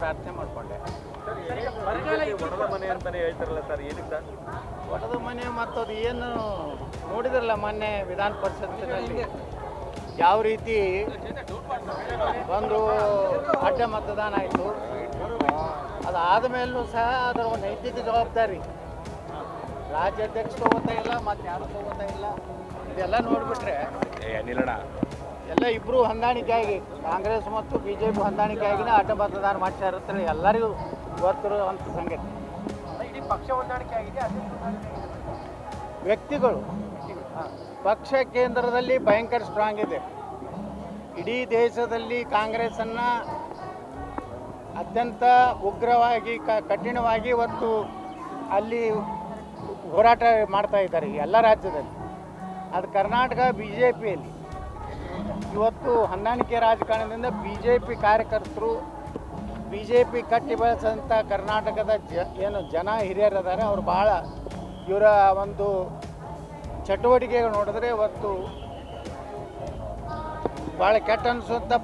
ಪ್ರಾರ್ಥನೆ ಮಾಡಿಕೊಂಡೆ. ಒಣದ ಮನೆ ಅಂತಾನೆ ಹೇಳ್ತಾರಲ್ಲ ಸರ್, ಏನಕ್ಕೆ ಸರ್? ಒಣದ ಮನೆ ಮತ್ತು ಅದು ಏನು ನೋಡಿದ್ರಲ್ಲ ಮೊನ್ನೆ ವಿಧಾನ ಪರಿಷತ್ತಿನಲ್ಲಿ ಯಾವ ರೀತಿ ಒಂದು ಅಡ್ಡ ಮತದಾನ ಆಯಿತು. ಅದಾದ ಮೇಲೂ ಸಹ ಅದರ ಒಂದು ನೈತಿಕ ಜವಾಬ್ದಾರಿ ರಾಜ್ಯಾಧ್ಯಕ್ಷ ತಗೋತಾ ಇಲ್ಲ, ಮತ್ತು ಯಾರು ತಗೋತಾ ಇಲ್ಲ. ಇದೆಲ್ಲ ನೋಡಿಬಿಟ್ರೆ ಎಲ್ಲ ಇಬ್ಬರು ಹೊಂದಾಣಿಕೆಯಾಗಿ ಕಾಂಗ್ರೆಸ್ ಮತ್ತು BJP ಹೊಂದಾಣಿಕೆಯಾಗಿನೇ ಅಡ್ಡ ಮತದಾನ ಮಾಡ್ತಾ ಇರುತ್ತೆ. ಎಲ್ಲರಿಗೂ ಗೊತ್ತಿರುವಂಥ ಸಂಗತಿ. ಇಡೀ ಪಕ್ಷ ಹೊಂದಾಣಿಕೆ ಆಗಿದೆ, ಅದೇ ವ್ಯಕ್ತಿಗಳು ಪಕ್ಷ ಕೇಂದ್ರದಲ್ಲಿ ಭಯಂಕರ ಸ್ಟ್ರಾಂಗ್ ಇದೆ. ಇಡೀ ದೇಶದಲ್ಲಿ ಕಾಂಗ್ರೆಸ್ಸನ್ನು ಅತ್ಯಂತ ಉಗ್ರವಾಗಿ ಕಠಿಣವಾಗಿ ಇವತ್ತು ಅಲ್ಲಿ ಹೋರಾಟ ಮಾಡ್ತಾ ಇದ್ದಾರೆ ಎಲ್ಲ ರಾಜ್ಯದಲ್ಲಿ. ಅದು ಕರ್ನಾಟಕ BJPಯಲ್ಲಿ ಇವತ್ತು ಹೊಂದಾಣಿಕೆ ರಾಜಕಾರಣದಿಂದ BJP ಕಾರ್ಯಕರ್ತರು BJP ಕಟ್ಟಿ ಬೆಳೆಸಂಥ ಕರ್ನಾಟಕದ ಏನು ಜನ ಹಿರಿಯರಿದ್ದಾರೆ, ಅವರು ಭಾಳ ಇವರ ಒಂದು ಚಟುವಟಿಕೆಗಳು ನೋಡಿದ್ರೆ ಇವತ್ತು ಭಾಳ ಕೆಟ್ಟ ಅನಿಸುವಂಥ